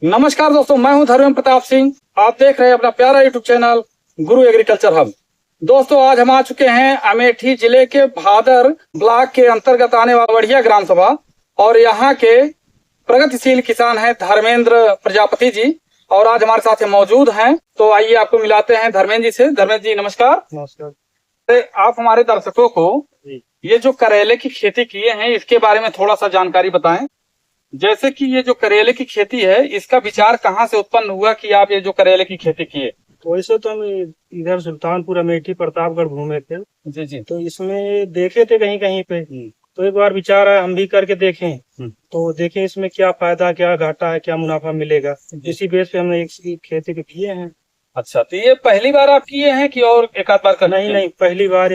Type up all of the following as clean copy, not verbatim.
नमस्कार दोस्तों, मैं हूं धर्मेंद्र प्रताप सिंह। आप देख रहे हैं अपना प्यारा यूट्यूब चैनल गुरु एग्रीकल्चर हब। दोस्तों, आज हम आ चुके हैं अमेठी जिले के भादर ब्लॉक के अंतर्गत आने वाला बढ़िया ग्राम सभा और यहाँ के प्रगतिशील किसान हैं धर्मेंद्र प्रजापति जी, और आज हमारे साथ मौजूद हैं। तो आइए आपको मिलाते हैं धर्मेंद्र जी से। धर्मेंद्र जी नमस्कार। नमस्कार। आप हमारे दर्शकों को ये जो करेले की खेती किए हैं इसके बारे में थोड़ा सा जानकारी बताएं। जैसे कि ये जो करेले की खेती है, इसका विचार कहाँ से उत्पन्न हुआ कि आप ये जो करेले की खेती किए? तो वैसे तो हम इधर सुल्तानपुर अमेठी प्रतापगढ़ घूमे थे। जी जी। तो इसमें देखे थे कहीं कहीं पे, तो एक बार विचार आया हम भी करके देखें। तो देखें इसमें क्या फायदा, क्या घाटा है, क्या मुनाफा मिलेगा। इसी बेस पे हमने एक खेती पे किए हैं। अच्छा, तो ये पहली बार आप किए हैं कि और एक आध बार कर? नहीं, पहली बार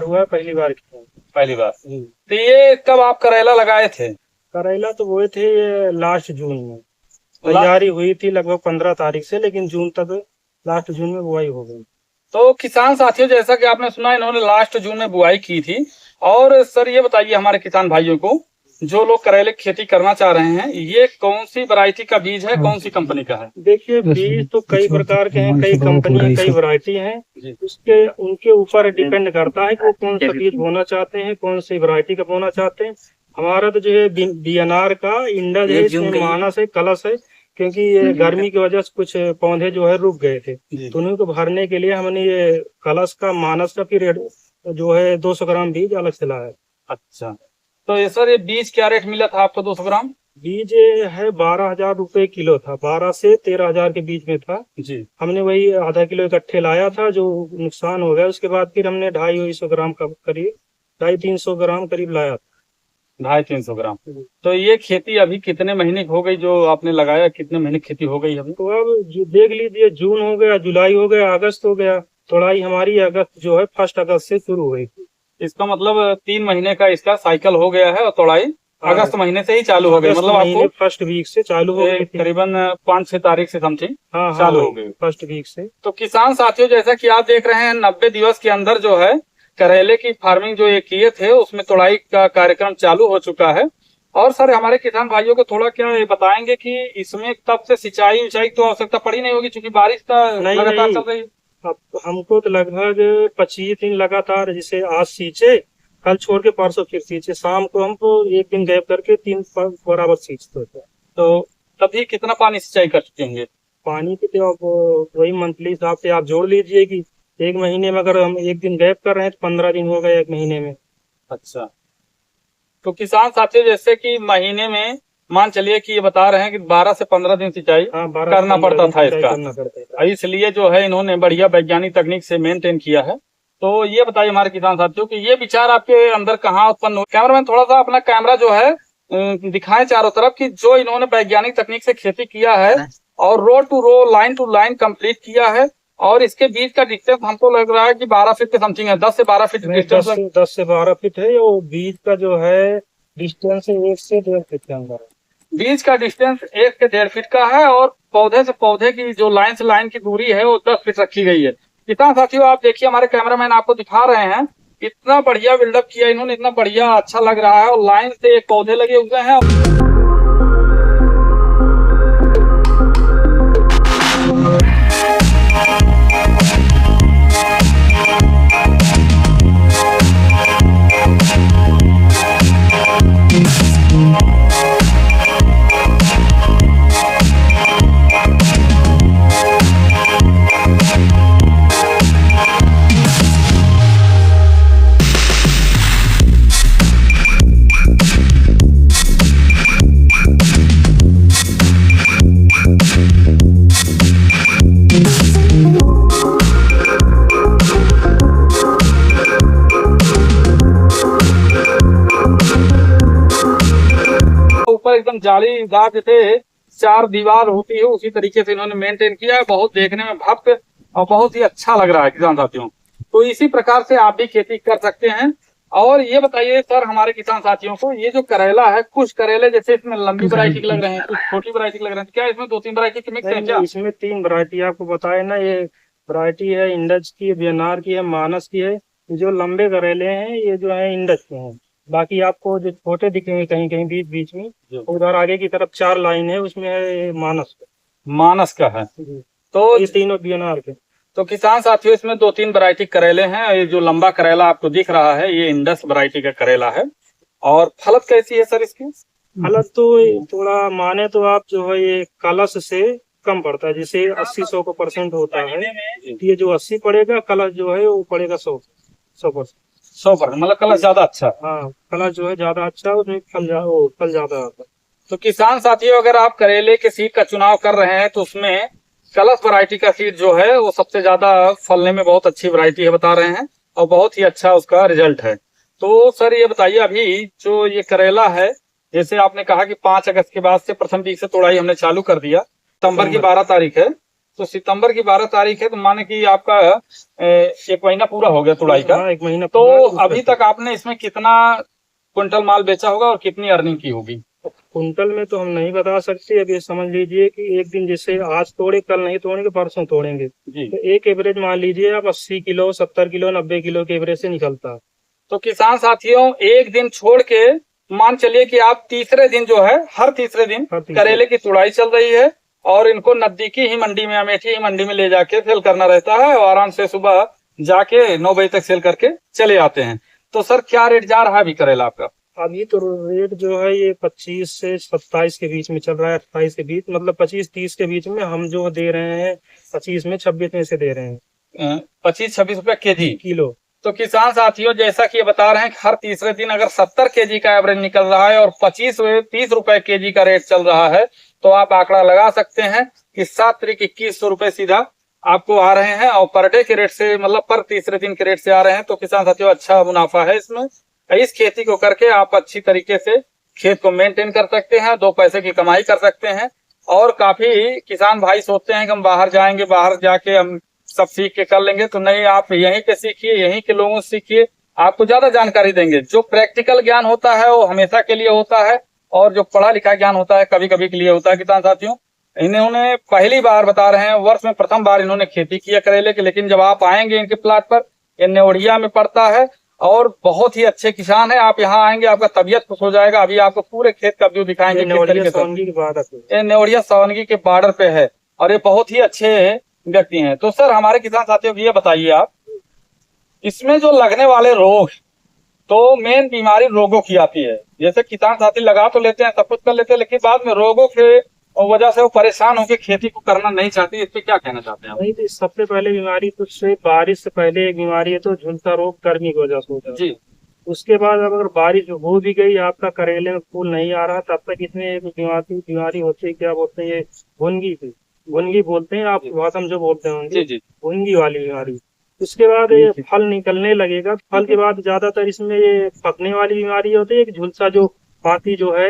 हुआ, पहली बार किए। पहली बार। तो ये कब आप करेला लगाए थे? करेला तो बोए थे लास्ट जून में। तैयारी हुई थी लगभग 15 तारीख से, लेकिन जून तक, लास्ट जून में बुआई हो गई। तो किसान साथियों, जैसा कि आपने सुना, इन्होंने लास्ट जून में बुआई की थी। और सर ये बताइए हमारे किसान भाइयों को, जो लोग करेले की खेती करना चाह रहे हैं, ये कौन सी वैरायटी का बीज है, कौन सी कंपनी का है? देखिए, बीज तो कई प्रकार के हैं, कई कंपनी, कई वैरायटी हैं। उसके उनके ऊपर डिपेंड करता है कि वो कौन सा बीज बोना चाहते हैं, कौन सी वैरायटी का बोना चाहते हैं। हमारा तो जो है बीएनआर का इंडज है, इसमें मानस है, कलश है, क्योंकि ये गर्मी की वजह से कुछ पौधे जो है रुक गए थे। तो उन्हीं को भरने के लिए हमने ये कलश का, मानस का फिर जो है 200 ग्राम बीज अलग से लाया। अच्छा, तो ये सर ये बीज क्या रेट मिला था आपको? 200 ग्राम बीज है 12,000 रुपए किलो था, 12 से 13,000 के बीच में था जी। हमने वही आधा किलो इकट्ठे लाया था, जो नुकसान हो गया। उसके बाद फिर हमने 250 ग्राम का करीब 250-300 ग्राम करीब लाया था। 250-300 ग्राम। तो ये खेती अभी कितने महीने की हो गई जो आपने लगाया? कितने महीने की खेती हो गई अभी? तो अब जो देख लीजिए, जून हो गया, जुलाई हो गया, अगस्त हो गया। तोड़ाई हमारी अगस्त जो है 1 अगस्त से शुरू हुई। इसका मतलब 3 महीने का इसका साइकिल हो गया है और तोड़ाई अगस्त महीने से ही चालू हो गई। मतलब आपको फर्स्ट वीक से चालू हो गई, करीबन 5-6 तारीख से समथिंग चालू हो गई फर्स्ट वीक से। तो किसान साथियों, जैसा कि आप देख रहे हैं, 90 दिवस के अंदर जो है करेले की फार्मिंग जो ये किए थे, उसमें तोड़ाई का कार्यक्रम चालू हो चुका है। और सर हमारे किसान भाइयों को थोड़ा क्या ये बताएंगे कि इसमें तब से सिंचाई तो आवश्यकता पड़ी नहीं होगी, क्योंकि बारिश का लगातार चल रही है। अब हमको तो लगभग 25 दिन लगातार, जैसे आज सींचे, कल छोड़ के परसों फिर सींचे, शाम को हमको एक दिन गैप करके 3 बराबर सींचते थे। तो तभी कितना पानी सिंचाई कर चुके होंगे? पानी की तो आप वही मंथली हिसाब से आप जोड़ लीजिए कि एक महीने में अगर हम एक दिन गैप कर रहे हैं तो 15 दिन हो गए एक महीने में। अच्छा, तो किसान साथियों, जैसे कि महीने में मान चलिए कि ये बता रहे हैं कि 12 से 15 दिन सिंचाई करना पड़ता था इसका, इसलिए जो है इन्होंने बढ़िया वैज्ञानिक तकनीक से मेंटेन किया है। तो ये बताइए हमारे किसान साथियों कि ये विचार आपके अंदर कहाँ उत्पन्न हुआ? कैमरामैन थोड़ा सा अपना कैमरा जो है दिखाएं चारों तरफ, कि जो इन्होंने वैज्ञानिक तकनीक से खेती किया है और row to row, line to line complete किया है। और इसके बीच का डिस्टेंस हमको लग रहा है कि 12 फीट के समथिंग है, 10 से 12 फीट डिस्टेंस। 10 से 12 फीट है। वो बीज का जो है डिस्टेंस 1 से 1.5 फीट के अंदर। बीज का डिस्टेंस 1 से 1.5 फीट का है और पौधे से पौधे की जो लाइन से लाइन की दूरी है वो 10 फीट रखी गई है। किसान साथियों, आप देखिए, हमारे कैमरामैन आपको दिखा रहे हैं, इतना बढ़िया बिल्डअप किया इन्होंने, इतना बढ़िया अच्छा लग रहा है। और लाइन से एक पौधे लगे हुए हैं। ऊपर एकदम जालीदार जैसे 4 दीवार होती है, उसी तरीके से इन्होंने मेंटेन किया है। बहुत देखने में भव्य और बहुत ही अच्छा लग रहा है किसान साथियों। तो इसी प्रकार से आप भी खेती कर सकते हैं। और ये बताइए सर हमारे किसान साथियों को, ये जो करेला है, कुछ करेले जैसे इसमें लंबी वैरायटी के लग रहे हैं, कुछ छोटी वैरायटी के लग रहे हैं, क्या इसमें 2-3 वैरायटी की मिक्स है क्या? इसमें 3 वैरायटी आपको बताए ना। ये वैरायटी है इंडज की, बीएनआर की है, मानस की है। जो लंबे करेले हैं ये जो है इंडज के हैं। बाकी आपको जो छोटे दिखेंगे कहीं कहीं बीच बीच में, उधर आगे की तरफ 4 लाइन है, उसमें है मानस का है। जी। तो ये तीनों बीएनआर के। तो किसान साथियों, इसमें 2-3 वैरायटी करेले हैं। ये जो लंबा करेला आपको दिख रहा है, ये इंडस वैरायटी का करेला है। और फलत कैसी है सर इसकी? फलत तो थोड़ा माने तो आप जो है ये कलश से कम पड़ता है, जैसे 80-100% होता है, ये जो 80 पड़ेगा, कलश जो है वो पड़ेगा 100%। 100%, मतलब कलश ज्यादा अच्छा है। हाँ, कलश जो है ज्यादा अच्छा है, उसमें फल ज्यादा आता है। तो किसान साथियों, अगर आप करेले के सीड का चुनाव कर रहे हैं तो उसमें कलश वैरायटी का सीड जो है वो सबसे ज्यादा फलने में बहुत अच्छी वैरायटी है बता रहे हैं, और बहुत ही अच्छा उसका रिजल्ट है। तो सर ये बताइए, अभी जो ये करेला है, जैसे आपने कहा कि 5 अगस्त के बाद से प्रथम वीक से तोड़ाई हमने चालू कर दिया, सितंबर की 12 तारीख है, तो सितंबर की 12 तारीख है, तो माने कि आपका 1 महीना पूरा हो गया तोड़ाई का। 1 महीना। तो अभी तक आपने इसमें कितना क्विंटल माल बेचा होगा और कितनी अर्निंग की होगी? कुंटल में तो हम नहीं बता सकते। अब ये समझ लीजिए कि एक दिन जैसे आज तोड़े, कल नहीं तोड़ेंगे, परसों तोड़ेंगे, तो एक एवरेज मान लीजिए आप 80 किलो, 70 किलो, 90 किलो के एवरेज से निकलता है। तो किसान साथियों, एक दिन छोड़ के मान चलिए कि आप तीसरे दिन जो है, हर तीसरे दिन करेले की तुड़ाई चल रही है, और इनको नजदीकी ही मंडी में, अमेठी ही मंडी में ले जाके सेल करना रहता है, और आराम से सुबह जाके 9 बजे तक सेल करके चले आते हैं। तो सर क्या रेट जा रहा है अभी करेला आपका? अभी तो रेट जो है ये 25 से 27 के बीच में चल रहा है, 28 के बीच, मतलब 25-30 के बीच में हम जो दे रहे हैं, 25 में 26 में से दे रहे हैं। 25-26 रुपया केजी किलो। तो किसान साथियों, जैसा कि ये बता रहे हैं कि हर तीसरे दिन अगर 70 केजी का एवरेज निकल रहा है और 25-30 रुपए केजी का रेट चल रहा है, तो आप आंकड़ा लगा सकते हैं कि 7 तरीक 2100 रुपए सीधा आपको आ रहे हैं, और पर डे के रेट से, मतलब पर तीसरे दिन के रेट से आ रहे हैं। तो किसान साथियों, अच्छा मुनाफा है इसमें। इस खेती को करके आप अच्छी तरीके से खेत को मेंटेन कर सकते हैं, 2 पैसे की कमाई कर सकते हैं। और काफी किसान भाई सोचते हैं कि हम बाहर जाएंगे, बाहर जाके हम सब सीख के कर लेंगे, तो नहीं, आप यहीं पे सीखिए, यहीं के लोगों से सीखिए, आपको ज्यादा जानकारी देंगे। जो प्रैक्टिकल ज्ञान होता है वो हमेशा के लिए होता है, और जो पढ़ा लिखा ज्ञान होता है कभी कभी के लिए होता है। किसान साथियों, इन्होंने पहली बार बता रहे हैं, वर्ष में प्रथम बार इन्होंने खेती किया करेले की, लेकिन जब आप आएंगे इनके प्लाट पर, ये नेवढ़िया में पड़ता है, और बहुत ही अच्छे किसान है। आप यहाँ आएंगे, आपका तबियत खुश हो जाएगा। अभी आपको पूरे खेत का व्यू दिखाएंगे। ये नेवढ़िया सावंगी के बॉर्डर पे है, और ये बहुत ही अच्छे व्यक्ति हैं। तो सर हमारे किसान साथियों, ये बताइए आप, इसमें जो लगने वाले रोग, तो मेन बीमारी रोगों की आती है। जैसे किसान साथी लगा तो लेते हैं, सब कुछ कर लेते हैं, लेकिन बाद में रोगों के वजह से वो परेशान होकर खेती को करना नहीं चाहती। इस पे क्या कहना चाहते हैं आप? नहीं, तो सबसे पहले बीमारी तो बारिश से पहले एक बीमारी है, तो झुलसा रोग, गर्मी की वजह से होता है जी। उसके बाद अगर बारिश हो भी गई, आपका करेले में फूल नहीं आ रहा, तब तक इसमें एक बीमारी होती है, क्या बोलते हैं, ये भुनगी बोलते हैं, आप भाषा में जो बोलते होंगे, भुनगी वाली बीमारी। उसके बाद ये फल निकलने लगेगा। फल के बाद ज्यादातर इसमें ये पकने वाली बीमारी होती है, झुलसा जो पाती जो है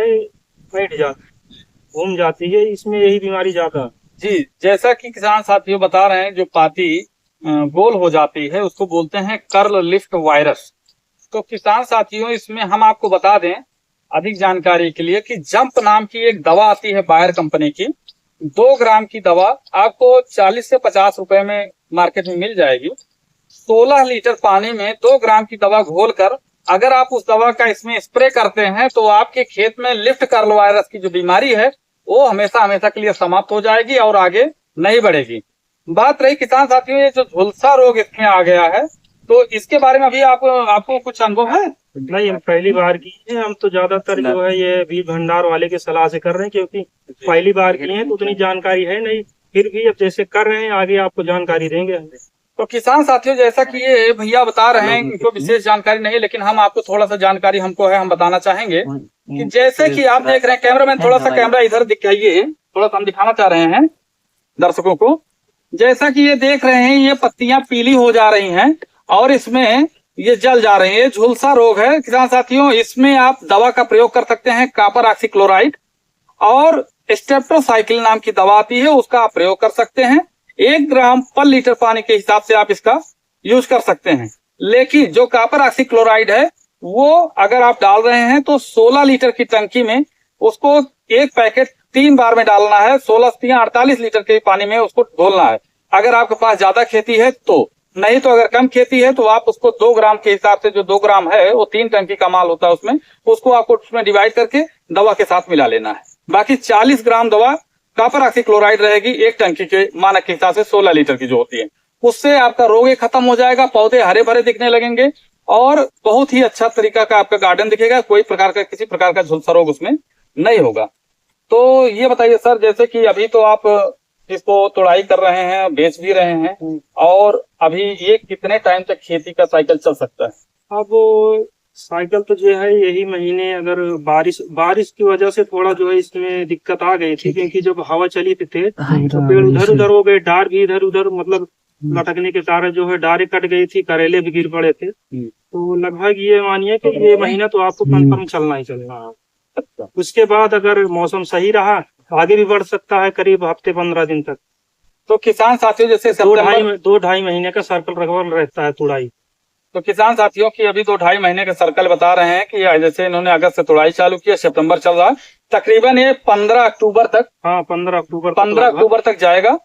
बैठ जाती, घूम जाती है, इसमें यही बीमारी ज्यादा जी। जैसा कि किसान साथियों बता रहे हैं, जो पाती गोल हो जाती है उसको बोलते हैं कर्ल लिफ्ट वायरस। तो किसान साथियों, इसमें हम आपको बता दें अधिक जानकारी के लिए कि जंप नाम की एक दवा आती है बायर कंपनी की। 2 ग्राम की दवा आपको 40 से 50 रुपए में मार्केट में मिल जाएगी। 16 लीटर पानी में 2 ग्राम की दवा घोलकर अगर आप उस दवा का इसमें स्प्रे करते हैं, तो आपके खेत में लिफ्ट कर्ल वायरस की जो बीमारी है वो हमेशा हमेशा के लिए समाप्त हो जाएगी और आगे नहीं बढ़ेगी। बात रही किसान साथियों, ये जो झुलसा रोग इसमें आ गया है, तो इसके बारे में अभी आपको कुछ अनुभव है? नहीं, हम पहली बार की है। हम तो ज्यादातर जो है ये बीज भंडार वाले की सलाह से कर रहे हैं, क्योंकि पहली बार की है तो उतनी जानकारी है नहीं। फिर भी अब जैसे कर रहे हैं, आगे आपको जानकारी देंगे। तो किसान साथियों, जैसा कि ये भैया बता रहे हैं, इनको विशेष जानकारी नहीं, लेकिन हम आपको थोड़ा सा जानकारी हमको है, हम बताना चाहेंगे कि जैसे कि आप देख रहे हैं, कैमरामैन थोड़ा सा कैमरा इधर दिखाइए, थोड़ा सा हम दिखाना चाह रहे हैं दर्शकों को। जैसा कि ये देख रहे हैं, ये पत्तियां पीली हो जा रही हैं और इसमें ये जल जा रही है। ये झुलसा रोग है किसान साथियों। इसमें आप दवा का प्रयोग कर सकते हैं, कॉपर ऑक्सीक्लोराइड और स्टेप्टोसाइक्लिन नाम की दवा आती है, उसका आप प्रयोग कर सकते हैं। 1 ग्राम पर लीटर पानी के हिसाब से आप इसका यूज कर सकते हैं। लेकिन जो कॉपर ऑक्सीक्लोराइड है, वो अगर आप डाल रहे हैं तो 16 लीटर की टंकी में उसको 1 पैकेट 3 बार में डालना है। 16 या 48 लीटर के पानी में उसको घोलना है। अगर आपके पास ज्यादा खेती है तो नहीं तो अगर कम खेती है तो आप उसको 2 ग्राम के हिसाब से, जो 2 ग्राम है वो 3 टंकी का माल होता है उसमें, उसको आपको उसमें डिवाइड करके दवा के साथ मिला लेना है। बाकी 40 ग्राम दवा कॉपर ऑक्सीक्लोराइड रहेगी 1 टंकी के मानक के हिसाब से 16 लीटर की जो होती है। उससे आपका रोग खत्म हो जाएगा, पौधे हरे भरे दिखने लगेंगे और बहुत ही अच्छा तरीका का आपका गार्डन दिखेगा। कोई प्रकार का, किसी प्रकार का झुलसा रोग उसमें नहीं होगा। तो ये बताइए सर, जैसे कि अभी तो आप इसको तोड़ाई कर रहे हैं, बेच भी रहे हैं, और अभी ये कितने टाइम तक खेती का साइकिल चल सकता है? अब साइकिल तो जो है यही महीने, अगर बारिश की वजह से थोड़ा जो है इसमें दिक्कत आ गई थी, क्योंकि जब हवा चली थी तेज तो पेड़ इधर उधर हो गए, डार भी इधर उधर मतलब लटकने के कारण जो है डारे कट गई थी, करेले भी गिर पड़े थे। तो लगभग ये मानिए कि ये महीना तो आपको कंफर्म चलना ही चलना है। अच्छा, उसके बाद अगर मौसम सही रहा आगे भी बढ़ सकता है, करीब हफ्ते 15 दिन तक। तो किसान साथियों, जैसे 2-2.5 महीने का सर्कल रकबल रहता है तुड़ाई। तो किसान साथियों की अभी 2-2.5 महीने का सर्कल बता रहे हैं कि जैसे इन्होंने अगस्त से तुड़ाई चालू किया, सितंबर चल रहा है, तकरीबन ये 15 अक्टूबर तक, हाँ 15 अक्टूबर तक जाएगा।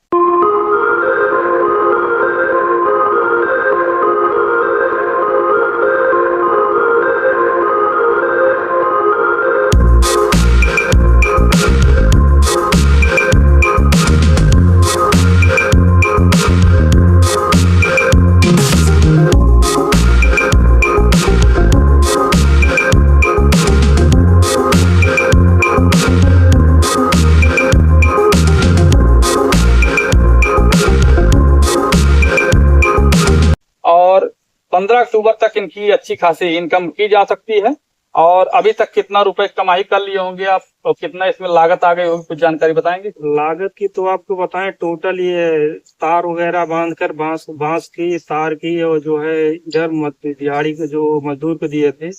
और 15 अक्टूबर तक इनकी अच्छी खासी इनकम की जा सकती है। और अभी तक कितना रुपए कमाई कर लिए होंगे आप, और कितना इसमें लागत आ गई होगी, कुछ जानकारी बताएंगे? लागत की तो आपको बताएं, टोटल ये तार वगैरह बांधकर बांस की तार की, और जो है इधर दिहाड़ी के जो मजदूर को दिए थे,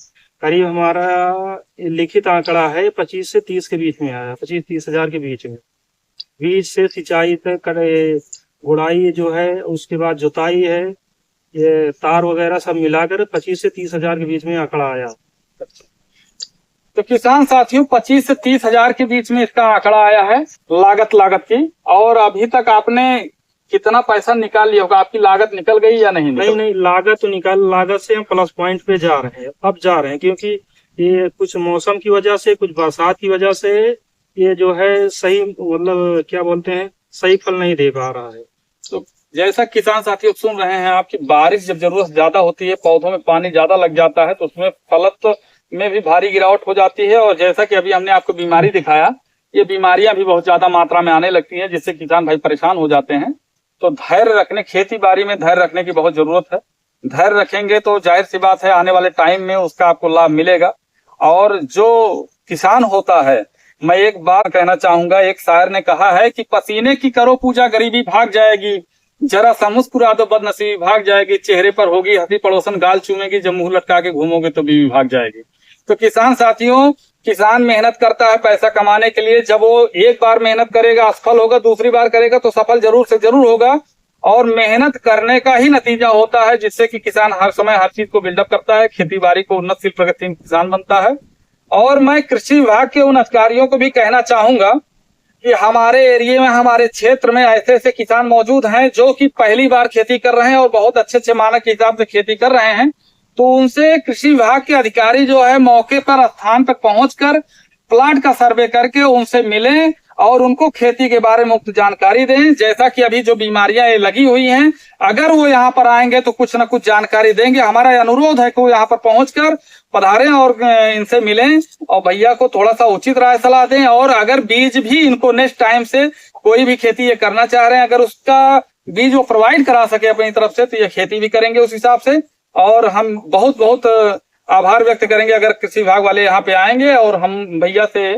करीब हमारा लिखित आंकड़ा है 25 से 30 के बीच में आया, 25-30 हजार के बीच में। बीज से सिंचाई तक, गुड़ाई जो है, उसके बाद जुताई है, ये तार वगैरह सब मिलाकर 25 से 30 हजार के बीच में आंकड़ा आया। तो किसान साथियों, 25 से 30 हजार के बीच में इसका आंकड़ा आया है लागत की। और अभी तक आपने कितना पैसा निकाल लिया होगा? आपकी लागत निकल गई या नहीं? नहीं, लागत तो लागत से हम प्लस पॉइंट पे जा रहे हैं, अब जा रहे हैं, क्योंकि ये कुछ मौसम की वजह से, कुछ बरसात की वजह से ये जो है सही, मतलब क्या बोलते हैं, सही फल नहीं दे पा रहा है। तो जैसा किसान साथियों सुन रहे हैं आपकी, बारिश जब जरूरत ज्यादा होती है, पौधों में पानी ज्यादा लग जाता है, तो उसमें फलत में भी भारी गिरावट हो जाती है। और जैसा कि अभी हमने आपको बीमारी दिखाया, ये बीमारियां भी बहुत ज्यादा मात्रा में आने लगती हैं, जिससे किसान भाई परेशान हो जाते हैं। तो धैर्य रखने, खेती बाड़ी में धैर्य रखने की बहुत जरूरत है। धैर्य रखेंगे तो जाहिर सी बात है आने वाले टाइम में उसका आपको लाभ मिलेगा। और जो किसान होता है, मैं एक बात कहना चाहूंगा, एक शायर ने कहा है कि पसीने की करो पूजा, गरीबी भाग जाएगी, जरा सा मुस्कुरा दो बदनसीबी भाग जाएगी, चेहरे पर होगी हंसी पड़ोसन गाल चूमेगी, जब मुंह लटका के घूमोगे तो बीवी भाग जाएगी। तो किसान साथियों, किसान मेहनत करता है पैसा कमाने के लिए। जब वो एक बार मेहनत करेगा असफल होगा, दूसरी बार करेगा तो सफल जरूर से जरूर होगा। और मेहनत करने का ही नतीजा होता है, जिससे कि किसान हर समय हर चीज को बिल्डअप करता है, खेती बाड़ी को उन्नतशील प्रगतिशील किसान बनता है। और मैं कृषि विभाग के उन अधिकारियों को भी कहना चाहूंगा कि हमारे एरिया में, हमारे क्षेत्र में ऐसे ऐसे किसान मौजूद हैं जो कि पहली बार खेती कर रहे हैं और बहुत अच्छे मानक के हिसाब से खेती कर रहे हैं। तो उनसे कृषि विभाग के अधिकारी जो है मौके पर स्थान पर पहुंचकर प्लाट का सर्वे करके उनसे मिलें और उनको खेती के बारे में मुफ्त जानकारी दें। जैसा कि अभी जो बीमारियां लगी हुई हैं, अगर वो यहाँ पर आएंगे तो कुछ न कुछ जानकारी देंगे। हमारा अनुरोध है कि वो यहाँ पर पहुंचकर पधारें और इनसे मिलें और भैया को थोड़ा सा उचित राय सलाह दें। और अगर बीज भी इनको नेक्स्ट टाइम से कोई भी खेती ये करना चाह रहे हैं, अगर उसका बीज वो प्रोवाइड करा सके अपनी तरफ से, तो ये खेती भी करेंगे उस हिसाब से। और हम बहुत बहुत आभार व्यक्त करेंगे अगर कृषि विभाग वाले यहाँ पे आएंगे। और हम भैया से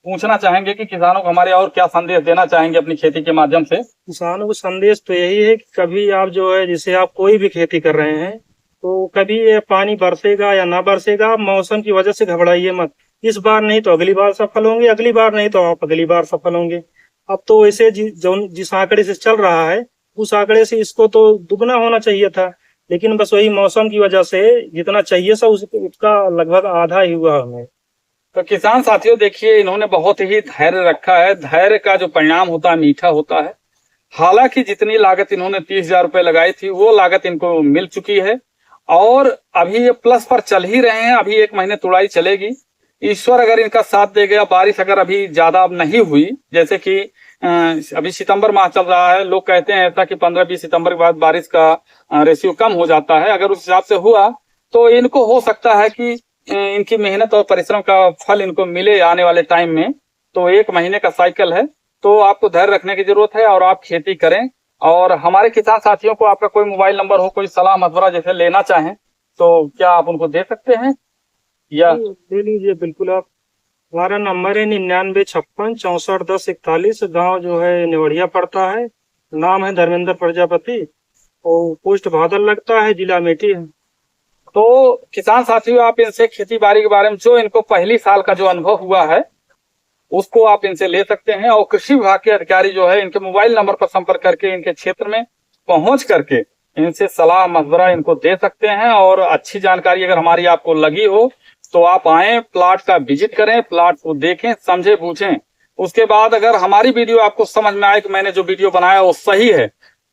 पूछना चाहेंगे कि किसानों को हमारे और क्या संदेश देना चाहेंगे अपनी खेती के माध्यम से? किसानों को संदेश तो यही है कि कभी आप जो है, जैसे आप कोई भी खेती कर रहे हैं, तो कभी ये पानी बरसेगा या ना बरसेगा, मौसम की वजह से घबराइए मत। इस बार नहीं तो अगली बार सफल होंगे, अगली बार नहीं तो आप अगली बार सफल होंगे। अब तो वैसे जिस आंकड़े से चल रहा है, उस आंकड़े से इसको तो दुगना होना चाहिए था, लेकिन बस वही मौसम की वजह से जितना चाहिए था उसका लगभग आधा ही हुआ हमें। तो किसान साथियों देखिए, इन्होंने बहुत ही धैर्य रखा है। धैर्य का जो परिणाम होता है मीठा होता है। हालांकि जितनी लागत इन्होंने 30,000 रुपए लगाई थी वो लागत इनको मिल चुकी है और अभी ये प्लस पर चल ही रहे हैं। अभी 1 महीने तुड़ाई चलेगी। ईश्वर अगर इनका साथ दे गया, बारिश अगर अभी ज्यादा नहीं हुई, जैसे कि अभी सितंबर माह चल रहा है, लोग कहते हैं ऐसा कि 15-20 सितंबर के बाद बारिश का रेशियो कम हो जाता है। अगर उस हिसाब से हुआ तो इनको हो सकता है कि इनकी मेहनत और परिश्रम का फल इनको मिले आने वाले टाइम में। तो 1 महीने का साइकिल है, तो आपको धैर्य रखने की जरूरत है और आप खेती करें। और हमारे किसान साथियों को आपका कोई मोबाइल नंबर हो, कोई सलाह मशवरा जैसे लेना चाहें तो क्या आप उनको दे सकते हैं या? दे लीजिए, बिल्कुल। आप, हमारा नंबर है 9956 64 10 41। गाँव जो है नेवढ़िया पड़ता है। नाम है धर्मेंद्र प्रजापति और पोस्ट भादर लगता है, जिला अमेठी है। तो किसान साथियों, आप इनसे खेती बाड़ी के बारे में जो इनको पहली साल का जो अनुभव हुआ है उसको आप इनसे ले सकते हैं। और कृषि विभाग के अधिकारी जो है इनके मोबाइल नंबर पर संपर्क करके इनके क्षेत्र में पहुंच करके इनसे सलाह मशवरा इनको दे सकते हैं। और अच्छी जानकारी अगर हमारी आपको लगी हो तो आप आए, प्लाट का विजिट करें, प्लाट को देखें, समझे बूझें। उसके बाद अगर हमारी वीडियो आपको समझ में आए कि मैंने जो वीडियो बनाया वो सही है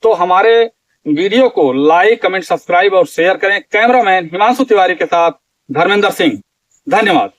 तो हमारे वीडियो को लाइक, कमेंट, सब्सक्राइब और शेयर करें। कैमरामैन हिमांशु तिवारी के साथ धर्मेंद्र सिंह, धन्यवाद।